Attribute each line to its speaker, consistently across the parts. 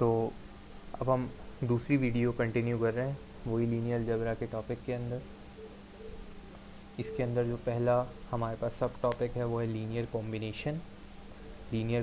Speaker 1: तो अब हम दूसरी वीडियो कंटिन्यू कर रहे हैं वही लीनियर अलजेब्रा के टॉपिक के अंदर। इसके अंदर जो पहला हमारे पास सब टॉपिक है वो है लीनियर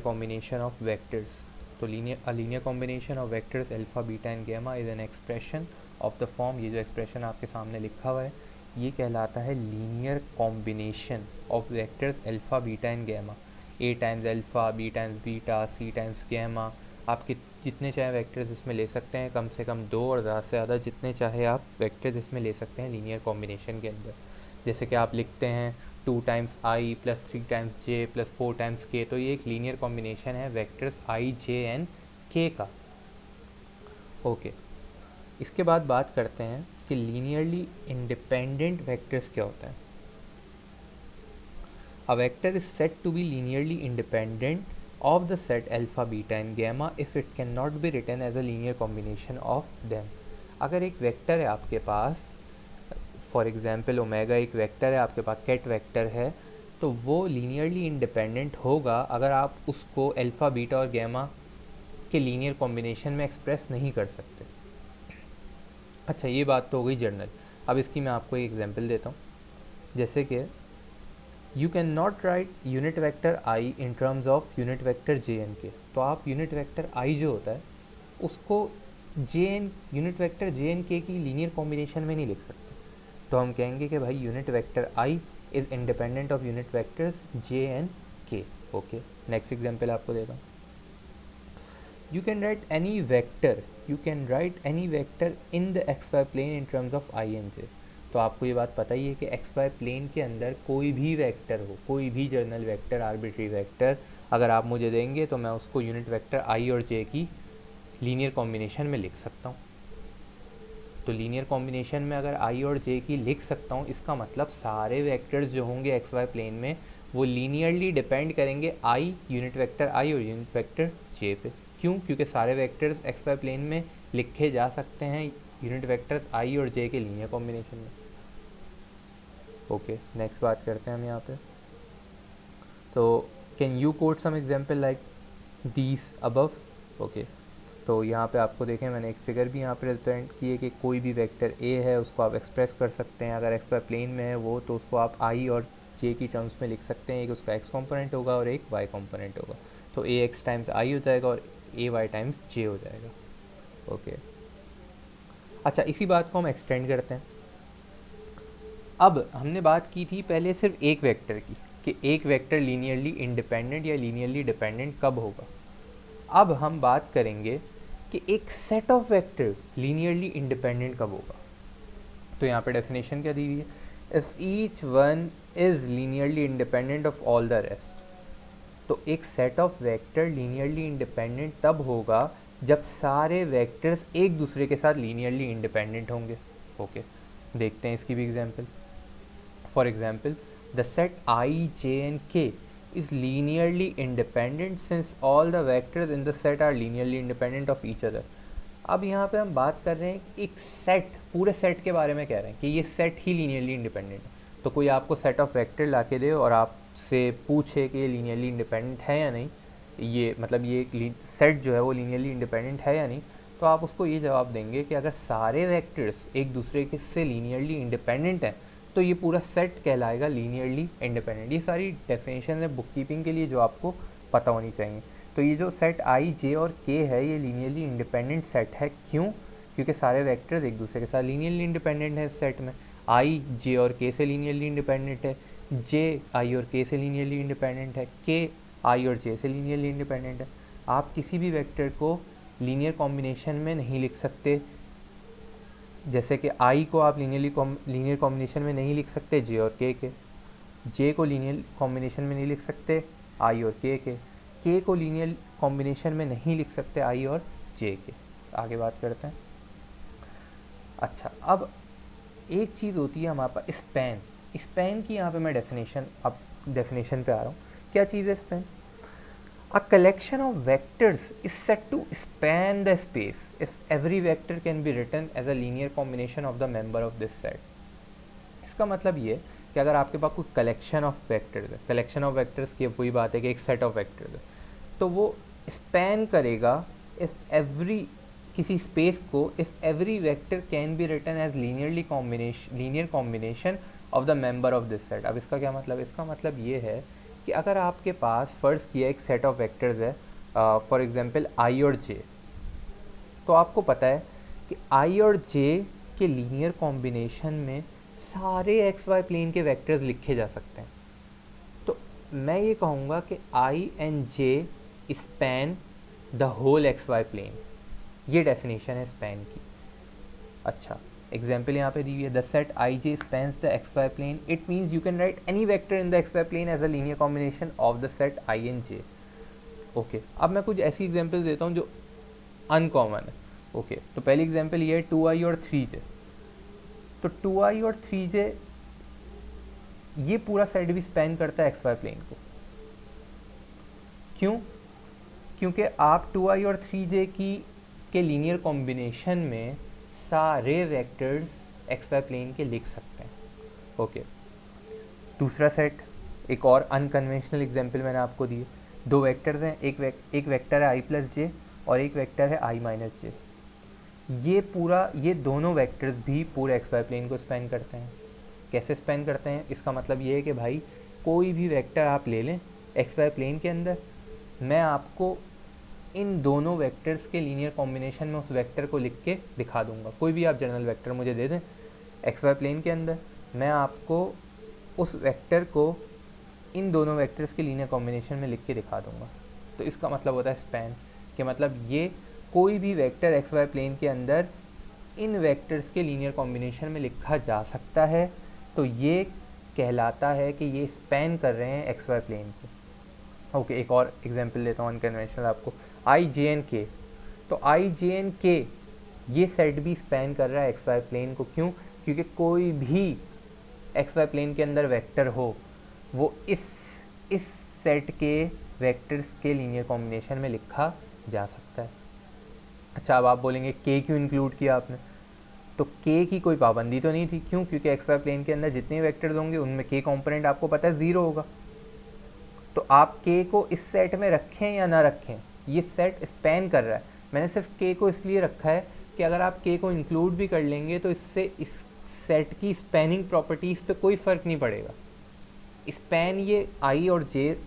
Speaker 1: कॉम्बिनेशन ऑफ वेक्टर्स। तो linear combination of vectors alpha beta and gamma is an expression of the form. ये जो एक्सप्रेशन आपके सामने लिखा हुआ है ये कहलाता है linear combination of vectors alpha beta and gamma. A times alpha, b times beta, c times gamma. आपके जितने चाहे वेक्टर्स इसमें ले सकते हैं, कम से कम 2 और ज़्यादा से ज़्यादा जितने चाहे आप वेक्टर्स इसमें ले सकते हैं लीनियर कॉम्बिनेशन के अंदर। जैसे कि आप लिखते हैं 2 times I plus 3 times J plus 4 times के, तो ये एक लीनियर कॉम्बिनेशन है वेक्टर्स आई जे एंड के का। ओके, इसके बाद बात करते हैं कि लीनियरली इंडिपेंडेंट वेक्टर्स क्या होता है। A vector is said to be linearly independent of the set alpha, beta and gamma if it cannot be written as a linear combination of them। अगर एक वेक्टर है आपके पास, फॉर एग्जाम्पल ओमेगा एक vector है आपके पास, cat vector है, तो वो लीनियरली इंडिपेंडेंट होगा अगर आप उसको अल्फ़ा बीटा और गैमा के लीनियर कॉम्बिनेशन में एक्सप्रेस नहीं कर सकते। अच्छा, ये बात तो हो गई जर्नल। अब इसकी मैं आपको एक एग्जांपल देता हूँ। जैसे कि you can not write unit vector i in terms of unit vector j and k. तो आप यूनिट वेक्टर आई जो होता है उसको यूनिट वेक्टर जे एन के की लीनियर कॉम्बिनेशन में नहीं लिख सकते। तो हम कहेंगे कि भाई unit vector i is independent of unit vectors j and k. Okay, next example आपको देता हूँ। You can write any vector in the xy plane in terms of I and j। तो आपको ये बात पता ही है कि xy प्लेन के अंदर कोई भी वेक्टर हो, कोई भी जर्नल वेक्टर, आर्बिट्री वेक्टर अगर आप मुझे देंगे तो मैं उसको यूनिट वेक्टर i और j की लीनियर कॉम्बिनेशन में लिख सकता हूँ। तो लीनियर कॉम्बिनेशन में अगर i और j की लिख सकता हूँ, इसका मतलब सारे वेक्टर्स जो होंगे xy प्लेन में वो लीनियरली डिपेंड करेंगे यूनिट वेक्टर i और यूनिट वेक्टर j पे। क्यों? क्योंकि सारे वेक्टर्स एक्स वाई प्लेन में लिखे जा सकते हैं यूनिट वेक्टर्स आई और जे के लीनियर कॉम्बिनेशन में। ओके, नेक्स्ट बात करते हैं हम यहाँ पे। तो can you quote some example like these above. Okay, तो यहाँ पे आपको देखें मैंने एक फिगर भी यहाँ पे रिप्रेजेंट की है कि कोई भी वेक्टर ए है उसको आप एक्सप्रेस कर सकते हैं। अगर एक्स वाई प्लेन में है वो, तो उसको आप आई और जे की टर्म्स में लिख सकते हैं। एक उसका एक्स कॉम्पोनेंट होगा और एक वाई कॉम्पोनेंट होगा। तो ए एक्स टाइम्स आई हो जाएगा और ए वाई टाइम्स जे हो जाएगा। ओके, अच्छा, इसी बात को हम एक्सटेंड करते हैं। अब हमने बात की थी पहले सिर्फ एक वेक्टर की कि एक वेक्टर लीनियरली इंडिपेंडेंट या लीनियरली डिपेंडेंट कब होगा। अब हम बात करेंगे कि एक set of vector linearly independent कब होगा। तो यहाँ पे डेफिनेशन क्या दी हुई है, if each one is linearly independent of all the rest. तो एक set of vector linearly independent तब होगा जब सारे वेक्टर्स एक दूसरे के साथ लीनियरली इंडिपेंडेंट होंगे। ओके, देखते हैं इसकी भी example. For example, the set I J and K is linearly independent since all the vectors in the set are linearly independent of each other. अब यहाँ पे हम बात कर रहे हैं एक सेट, पूरे सेट के बारे में कह रहे हैं कि ये सेट ही लीनियरली इंडिपेंडेंट है। तो कोई आपको सेट ऑफ वेक्टर ला के दे और आपसे पूछे कि ये लीनियरली इंडिपेंडेंट है या नहीं, ये मतलब ये सेट जो है वो लीनियरली इंडिपेंडेंट है या नहीं, तो आप उसको ये जवाब देंगे कि अगर सारे वेक्टर्स एक दूसरे के से लीनियरली इंडिपेंडेंट हैं तो ये पूरा सेट कहलाएगा लीनियरली इंडिपेंडेंट। ये सारी डेफिनेशन है बुक कीपिंग के लिए जो आपको पता होनी चाहिए। तो ये जो सेट आई जे और के है ये लीनियरली इंडिपेंडेंट सेट है। क्यों? क्योंकि सारे वेक्टर्स एक दूसरे के साथ लीनियरली इंडिपेंडेंट है इस सेट में। आई जे और के से लीनियरली इंडिपेंडेंट है, जे आई और के से लीनियरली इंडिपेंडेंट है, के आई और जे से लीनियरली इंडिपेंडेंट है। आप किसी भी वेक्टर को लीनियर कॉम्बिनेशन में नहीं लिख सकते। जैसे कि आई को आप लीनियर कॉम्बिनेशन में नहीं लिख सकते जे और के, जे को लीनियर कॉम्बिनेशन में नहीं लिख सकते आई और के को लीनियर कॉम्बिनेशन में नहीं लिख सकते आई और जे के। आगे बात करते हैं। अच्छा, अब एक चीज़ होती है हमारे पास स्पैन। स्पैन की यहाँ पे मैं डेफिनेशन पे आ रहा हूँ। क्या चीज़ है span? A collection of vectors is said to span the space if every vector can be written as a linear combination of the member of this set। इसका मतलब ये कि अगर आपके पास कोई कलेक्शन ऑफ वेक्टर्स है, कलेक्शन ऑफ वेक्टर्स की वही बात है कि एक सेट ऑफ वेक्टर्स है, तो वो स्पैन करेगा इफ़ एवरी किसी स्पेस को if every vector can be written as linear combination of the member of this set. अब इसका क्या मतलब, इसका मतलब ये है कि अगर आपके पास फ़र्ज़ किया एक सेट ऑफ वेक्टर्स है, फॉर एग्जांपल आई और जे, तो आपको पता है कि आई और जे के लीनियर कॉम्बिनेशन में सारे एक्स वाई प्लेन के वेक्टर्स लिखे जा सकते हैं। तो मैं ये कहूँगा कि I and J span the whole X Y plane, ये डेफिनेशन है स्पैन की। अच्छा, एग्जाम्पल यहाँ पे दी हुई है, the set I J spans the x Y plane, it means you can write any vector in the x Y plane as a linear combination of the set I and J. Okay, अब मैं कुछ ऐसी example देता हूँ जो uncommon है। Okay, तो पहली एग्जाम्पल ये है 2i और 3j। तो 2i और 3j ये पूरा सेट भी स्पैन करता है एक्स वाई प्लेन को। क्यों? क्योंकि आप 2i और 3j के लीनियर कॉम्बिनेशन में सारे वेक्टर्स एक्स वाई प्लेन के लिख सकते हैं। ओके, दूसरा सेट, एक और अनकन्वेंशनल एग्जाम्पल मैंने आपको दी। दो वेक्टर्स हैं, एक वेक्टर है आई प्लस जे और एक वेक्टर है आई माइनस जे। ये दोनों वेक्टर्स भी पूरे एक्स वाई प्लेन को स्पैन करते हैं। कैसे स्पैन करते हैं? इसका मतलब ये है कि भाई कोई भी वेक्टर आप ले लें एक्स वाई प्लेन के अंदर, मैं आपको इन दोनों वेक्टर्स के लीनियर कॉम्बिनेशन में उस वेक्टर को लिख के दिखा दूंगा। कोई भी आप जनरल वेक्टर मुझे दे दें एक्स वाई प्लेन के अंदर, मैं आपको उस वेक्टर को इन दोनों वेक्टर्स के लीनियर कॉम्बिनेशन में लिख के दिखा दूंगा। तो इसका मतलब होता है स्पैन, कि मतलब ये कोई भी वेक्टर एक्स वाई प्लेन के अंदर इन वेक्टर्स के लीनियर कॉम्बिनेशन में लिखा जा सकता है, तो ये कहलाता है कि ये स्पैन कर रहे हैं एक्स वाई प्लेन को। ओके, एक और एग्जांपल देता हूँ अनकन्वेंशनल आपको, आई जे एन के। तो आई जे एन के ये सेट भी स्पैन कर रहा है एक्स वाई प्लेन को। क्यों? क्योंकि कोई भी एक्स वाई प्लेन के अंदर वेक्टर हो वो इस सेट के वेक्टर्स के लीनियर कॉम्बिनेशन में लिखा जा सकता है। अच्छा, अब आप बोलेंगे के क्यों इंक्लूड किया आपने? तो के की कोई पाबंदी तो नहीं थी। क्यों? क्योंकि एक्स वाई प्लेन के अंदर जितने वेक्टर्स होंगे उनमें के कॉम्पोनेंट आपको पता है 0 होगा। तो आप के को इस सेट में रखें या ना रखें, ये सेट स्पैन कर रहा है। मैंने सिर्फ के को इसलिए रखा है कि अगर आप के को इंक्लूड भी कर लेंगे तो इससे इस सेट की स्पैनिंग प्रॉपर्टीज़ पे कोई फ़र्क नहीं पड़ेगा। स्पैन ये आई और जे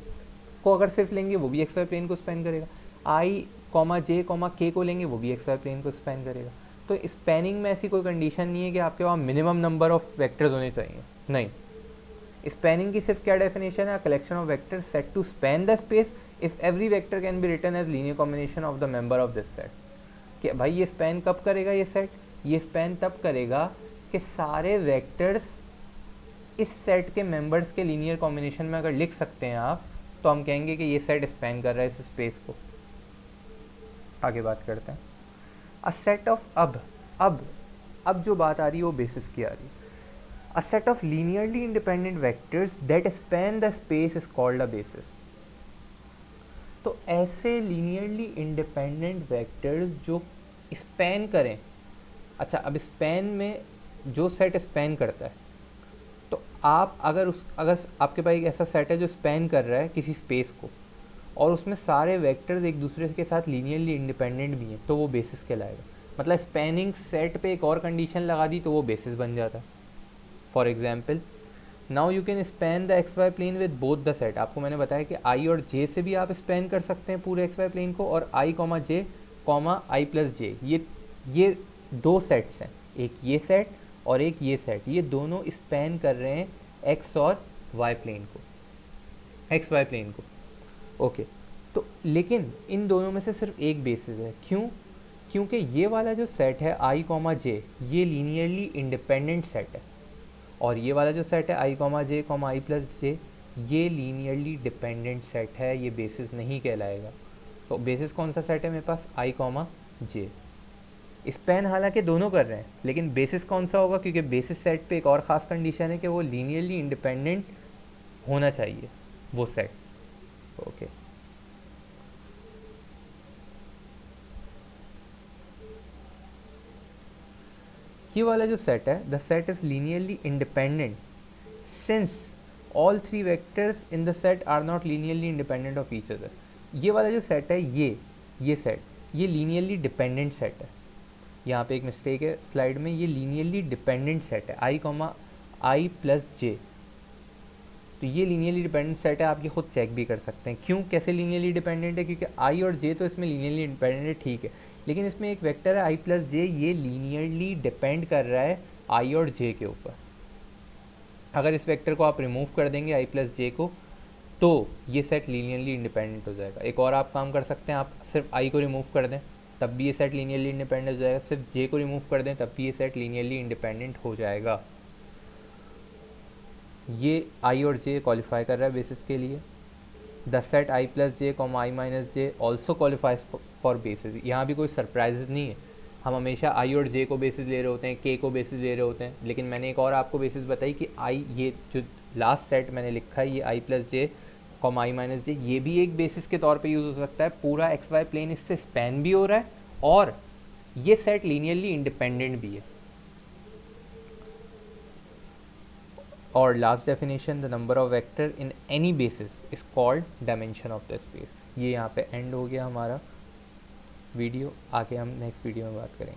Speaker 1: को अगर सिर्फ लेंगे वो भी एक्स वाई प्लेन को स्पैन करेगा, आई कॉमा जे कॉमा के को लेंगे वो भी एक्स वाई प्लेन को स्पैन करेगा। तो स्पैनिंग में ऐसी कोई कंडीशन नहीं है कि आपके पास मिनिमम नंबर ऑफ वेक्टर्स होने चाहिए, नहीं। स्पैनिंग की सिर्फ क्या डेफिनेशन है? Collection of vectors set to span the space if every vector can be written as linear combination of the member of this set. कि भाई ये स्पैन कब करेगा ये सेट? ये स्पैन तब करेगा कि सारे वेक्टर्स इस सेट के मेंबर्स के लीनियर कॉम्बिनेशन में अगर लिख सकते हैं आप, तो हम कहेंगे कि ये सेट स्पैन कर रहा है इस स्पेस को। आगे बात करते हैं अ सेट ऑफ अब जो बात आ रही है वो बेसिस की आ रही है। A set of linearly independent vectors that span the space is called a basis. तो ऐसे लीनियरली इंडिपेंडेंट वेक्टर्स जो स्पैन करें, अच्छा अब स्पैन में जो सेट स्पैन करता है, तो आप अगर आपके पास एक ऐसा सेट है जो स्पैन कर रहा है किसी स्पेस को और उसमें सारे वेक्टर्स एक दूसरे के साथ लीनियरली इंडिपेंडेंट भी हैं, तो वो बेसिस कहलाएगा। मतलब स्पैनिंग सेट पे एक और कंडीशन लगा दी तो वो बेसिस बन जाता है। For example, now you can span the x Y plane with both the set. आपको मैंने बताया कि आई और जे से भी आप स्पैन कर सकते हैं पूरे एक्स वाई प्लेन को, और आई कॉमा जे कॉमा आई प्लस जे, ये दो सेट्स हैं, एक ये सेट और एक ये सेट, ये दोनों स्पैन कर रहे हैं एक्स और वाई प्लेन को, एक्स वाई प्लेन को। ओके, तो लेकिन इन दोनों में से सिर्फ एक बेसिस है। क्यों? क्योंकि ये वाला जो सेट है आई कॉमा जे, ये लीनियरली इंडिपेंडेंट सेट है, और ये वाला जो सेट है आई कॉमा जे कॉमा आई प्लस जे, ये लीनियरली डिपेंडेंट सेट है, ये बेसिस नहीं कहलाएगा। तो बेसिस कौन सा सेट है मेरे पास? आई कॉमा जे। स्पैन हालांकि दोनों कर रहे हैं, लेकिन बेसिस कौन सा होगा? क्योंकि बेसिस सेट पे एक और ख़ास कंडीशन है कि वो लीनियरली इंडिपेंडेंट होना चाहिए वो सेट। ओके, ये वाला जो सेट है, the set is linearly independent since all three vectors in the set are not linearly independent of each other. ये वाला जो सेट है, ये सेट ये लीनियरली डिपेंडेंट सेट है। यहाँ पे एक मिस्टेक है स्लाइड में, ये लीनियरली डिपेंडेंट सेट है आई प्लस जे। तो ये लीनियरली डिपेंडेंट सेट है, आप ये खुद चेक भी कर सकते हैं क्यों कैसे लीनियरली डिपेंडेंट है, क्योंकि आई और जे तो इसमें लीनियरली डिपेंडेंट है, ठीक है, लेकिन इसमें एक वेक्टर है आई प्लस जे, ये लीनियरली डिपेंड कर रहा है आई और जे के ऊपर। अगर इस वेक्टर को आप रिमूव कर देंगे आई प्लस जे को, तो ये सेट लीनियरली इंडिपेंडेंट हो जाएगा। एक और आप काम कर सकते हैं, आप सिर्फ आई को रिमूव कर दें तब भी ये सेट लीनियरली इंडिपेंडेंट हो जाएगा, सिर्फ जे को रिमूव कर दें तब भी ये सेट लीनियरली इंडिपेंडेंट हो जाएगा। ये आई और जे क्वालिफाई कर रहा है बेसिस के लिए। The set I plus J com I minus J also qualifies for basis. यहाँ भी कोई सरप्राइजेज नहीं है, हम हमेशा आई और जे को बेसिस ले रहे होते हैं, के को बेसिस ले रहे होते हैं, लेकिन मैंने एक और आपको बेसिस बताई कि आई, ये जो लास्ट सेट मैंने लिखा है ये आई प्लस जे कॉम आई माइनस जे, ये भी एक बेसिस के तौर पे यूज़ हो सकता है। पूरा एक्स वाई प्लेन इससे स्पैन भी हो रहा है और ये सेट लीनियरली इंडिपेंडेंट भी है। और last definition, the number of vector in any basis is called dimension of the space. ये यहाँ पे एंड हो गया हमारा वीडियो, आगे हम नेक्स्ट वीडियो में बात करेंगे।